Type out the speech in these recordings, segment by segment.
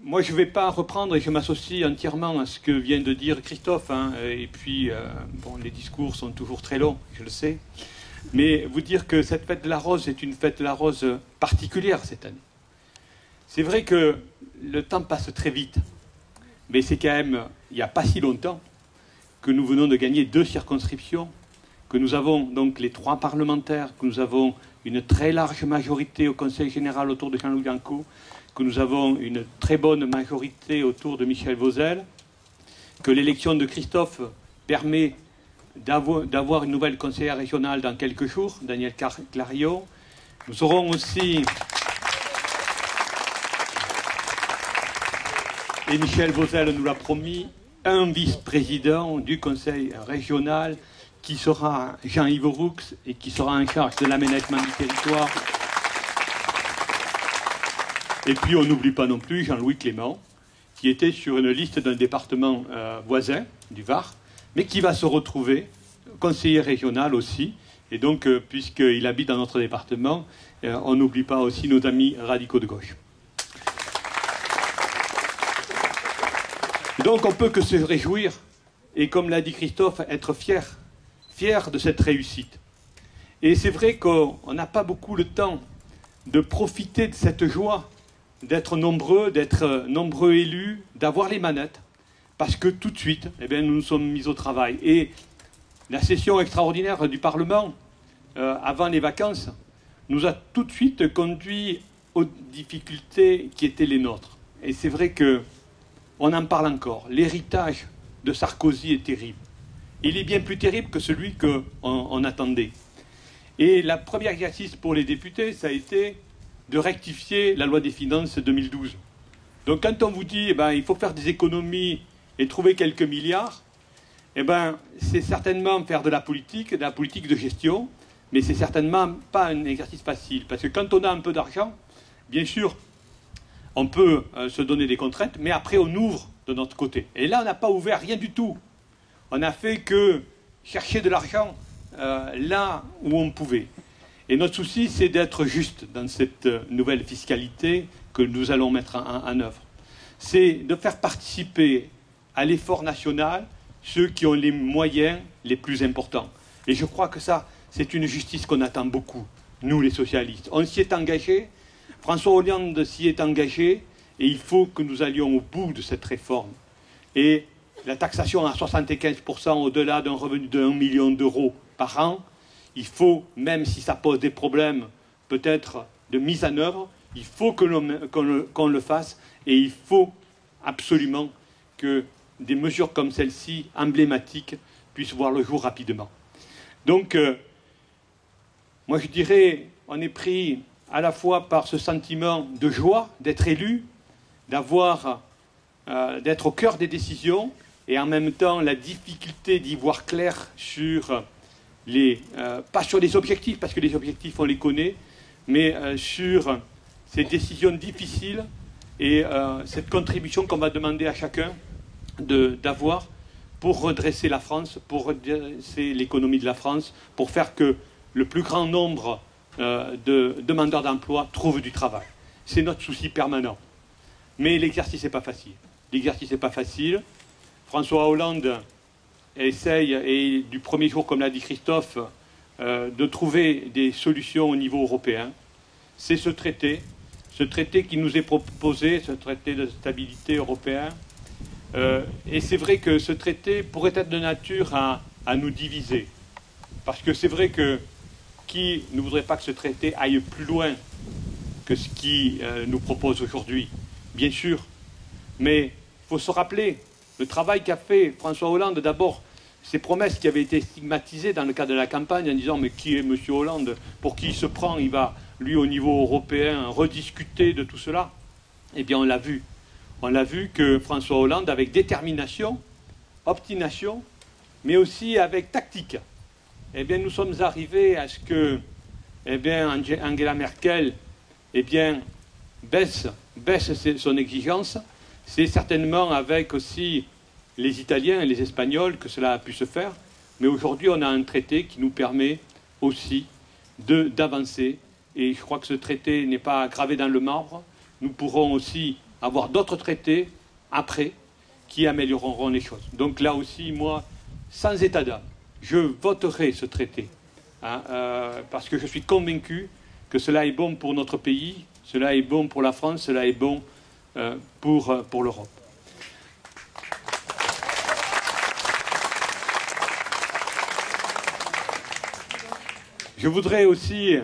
Moi, je ne vais pas reprendre et je m'associe entièrement à ce que vient de dire Christophe. Et puis, bon, les discours sont toujours très longs, je le sais. Mais vous dire que cette fête de la Rose est une fête de la Rose particulière cette année. C'est vrai que le temps passe très vite. Mais c'est quand même, il n'y a pas si longtemps, que nous venons de gagner 2 circonscriptions, que nous avons donc les 3 parlementaires, que nous avons une très large majorité au Conseil général autour de Jean-Louis Bianco, que nous avons une très bonne majorité autour de Michel Vauzel, que l'élection de Christophe permet d'avoir une nouvelle conseillère régionale dans quelques jours, Daniel Clarion. Nous aurons aussi, et Michel Vauzel nous l'a promis, un vice-président du conseil régional qui sera Jean-Yves Roux et qui sera en charge de l'aménagement du territoire. Et puis on n'oublie pas non plus Jean-Louis Clément, qui était sur une liste d'un département voisin, du Var, mais qui va se retrouver conseiller régional aussi. Et donc, puisqu'il habite dans notre département, on n'oublie pas aussi nos amis radicaux de gauche. Donc on ne peut que se réjouir, et comme l'a dit Christophe, être fier de cette réussite. Et c'est vrai qu'on n'a pas beaucoup le temps de profiter de cette joie, d'être nombreux élus, d'avoir les manettes, parce que tout de suite, eh bien, nous nous sommes mis au travail. Et la session extraordinaire du Parlement, avant les vacances, nous a tout de suite conduit aux difficultés qui étaient les nôtres. Et c'est vrai qu'on en parle encore. L'héritage de Sarkozy est terrible. Il est bien plus terrible que celui qu'on attendait. Et le premier exercice pour les députés, ça a été de rectifier la loi des finances 2012. Donc quand on vous dit il faut faire des économies et trouver quelques milliards, c'est certainement faire de la politique de gestion, mais c'est certainement pas un exercice facile. Parce que quand on a un peu d'argent, bien sûr, on peut se donner des contraintes, mais après on ouvre de notre côté. Et là, on n'a pas ouvert rien du tout. On n'a fait que chercher de l'argent là où on pouvait. Et notre souci, c'est d'être juste dans cette nouvelle fiscalité que nous allons mettre en œuvre. C'est de faire participer à l'effort national ceux qui ont les moyens les plus importants. Et je crois que ça, c'est une justice qu'on attend beaucoup, nous les socialistes. On s'y est engagé, François Hollande s'y est engagé, et il faut que nous allions au bout de cette réforme. Et la taxation à 75% au-delà d'un revenu de 1 million d'euros par an, il faut, même si ça pose des problèmes peut-être de mise en œuvre, il faut qu'on le fasse, et il faut absolument que des mesures comme celle-ci, emblématiques, puissent voir le jour rapidement. Donc, moi je dirais, on est pris à la fois par ce sentiment de joie d'être élu, d'être au cœur des décisions, et en même temps la difficulté d'y voir clair sur pas sur les objectifs, parce que les objectifs on les connaît, mais sur ces décisions difficiles et cette contribution qu'on va demander à chacun d'avoir pour redresser la France, pour redresser l'économie de la France, pour faire que le plus grand nombre de demandeurs d'emploi trouvent du travail. C'est notre souci permanent. Mais l'exercice n'est pas facile. L'exercice n'est pas facile. François Hollande essaye, et du premier jour, comme l'a dit Christophe, de trouver des solutions au niveau européen. C'est ce traité qui nous est proposé, ce traité de stabilité européen. Et c'est vrai que ce traité pourrait être de nature à nous diviser. Parce que c'est vrai que qui ne voudrait pas que ce traité aille plus loin que ce qu'il nous propose aujourd'hui? Bien sûr. Mais il faut se rappeler le travail qu'a fait François Hollande, d'abord, ces promesses qui avaient été stigmatisées dans le cadre de la campagne en disant « mais qui est M. Hollande? Pour qui il se prend? Il va, lui, au niveau européen, rediscuter de tout cela ». Eh bien, on l'a vu. On l'a vu que François Hollande, avec détermination, obstination, mais aussi avec tactique, eh bien, nous sommes arrivés à ce que Angela Merkel baisse son exigence. C'est certainement avec aussi les Italiens et les Espagnols que cela a pu se faire. Mais aujourd'hui, on a un traité qui nous permet aussi d'avancer et je crois que ce traité n'est pas gravé dans le marbre, nous pourrons aussi avoir d'autres traités après qui amélioreront les choses. Donc là aussi, moi, sans état d'âme, je voterai ce traité, hein, parce que je suis convaincu que cela est bon pour notre pays, cela est bon pour la France, cela est bon pour l'Europe. Je voudrais aussi,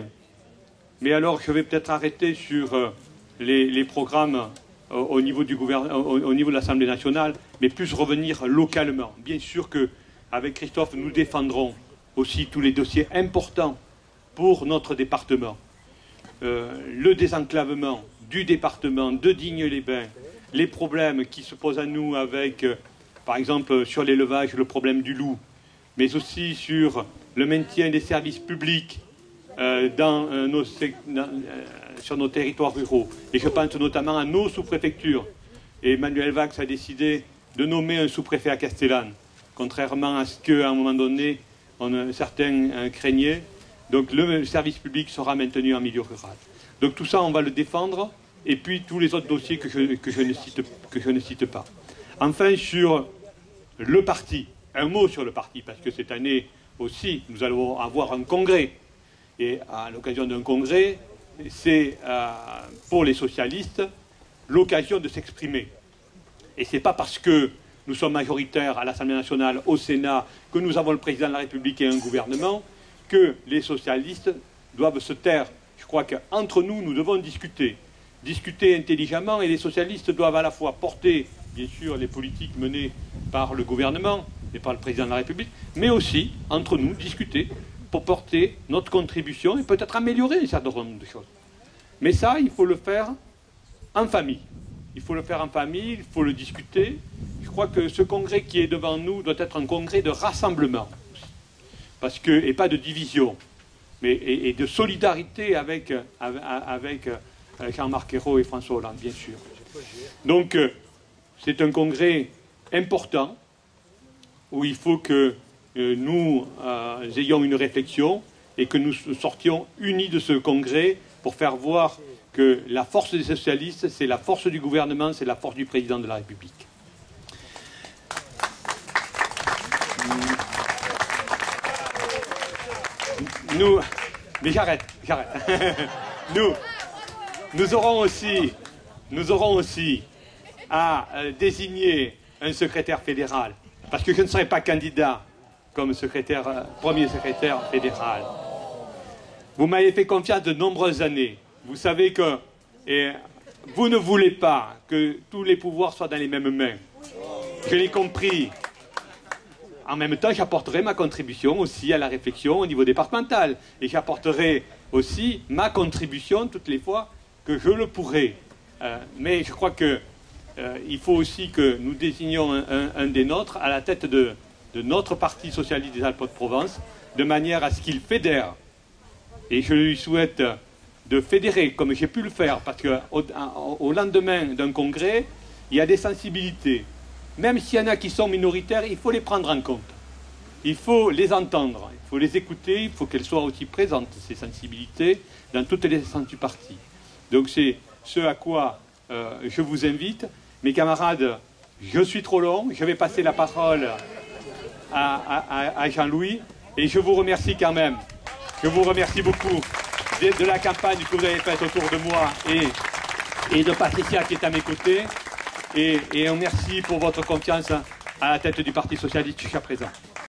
mais alors je vais peut-être arrêter sur les programmes au niveau du gouvernement, au niveau de l'Assemblée nationale, mais plus revenir localement. Bien sûr qu'avec Christophe, nous défendrons aussi tous les dossiers importants pour notre département. Le désenclavement du département de Digne-les-Bains, les problèmes qui se posent à nous avec, par exemple, sur l'élevage, le problème du loup, mais aussi sur le maintien des services publics sur nos territoires ruraux. Et je pense notamment à nos sous-préfectures. Et Emmanuel Valls a décidé de nommer un sous-préfet à Castellane, contrairement à ce qu'à un moment donné, certains craignaient. Donc le service public sera maintenu en milieu rural. Donc tout ça, on va le défendre. Et puis tous les autres dossiers que je ne cite pas. Enfin, sur le parti, un mot sur le parti, parce que cette année aussi, nous allons avoir un congrès. Et à l'occasion d'un congrès, c'est pour les socialistes l'occasion de s'exprimer. Et ce n'est pas parce que nous sommes majoritaires à l'Assemblée nationale, au Sénat, que nous avons le président de la République et un gouvernement, que les socialistes doivent se taire. Je crois qu'entre nous, nous devons discuter intelligemment, et les socialistes doivent à la fois porter, bien sûr, les politiques menées par le gouvernement et par le président de la République, mais aussi, entre nous, discuter pour porter notre contribution et peut-être améliorer un certain nombre de choses. Mais ça, il faut le faire en famille. Il faut le faire en famille, il faut le discuter. Je crois que ce congrès qui est devant nous doit être un congrès de rassemblement, parce que, et pas de division, mais, et de solidarité avec Jean-Marc Ayrault et François Hollande, bien sûr. Donc, c'est un congrès important où il faut que nous ayons une réflexion et que nous sortions unis de ce congrès pour faire voir que la force des socialistes, c'est la force du gouvernement, c'est la force du président de la République. Nous, mais j'arrête. Nous aurons aussi à désigner un secrétaire fédéral, parce que je ne serai pas candidat comme premier secrétaire fédéral. Vous m'avez fait confiance de nombreuses années. Vous savez que vous ne voulez pas que tous les pouvoirs soient dans les mêmes mains. Je l'ai compris. En même temps, j'apporterai ma contribution aussi à la réflexion au niveau départemental. Et j'apporterai aussi ma contribution toutes les fois que je le pourrai. Mais je crois qu'il faut aussi que nous désignions un des nôtres à la tête de notre Parti socialiste des Alpes-de-Provence, de manière à ce qu'il fédère. Et je lui souhaite de fédérer, comme j'ai pu le faire, parce qu'au lendemain d'un congrès, il y a des sensibilités. Même s'il y en a qui sont minoritaires, il faut les prendre en compte. Il faut les entendre, il faut les écouter, il faut qu'elles soient aussi présentes, ces sensibilités, dans toutes les instances du parti. Donc c'est ce à quoi je vous invite. Mes camarades, je suis trop long, je vais passer la parole à Jean-Louis, et je vous remercie quand même. Je vous remercie beaucoup de la campagne que vous avez faite autour de moi et de Patricia qui est à mes côtés. Et un merci pour votre confiance à la tête du Parti socialiste jusqu'à présent.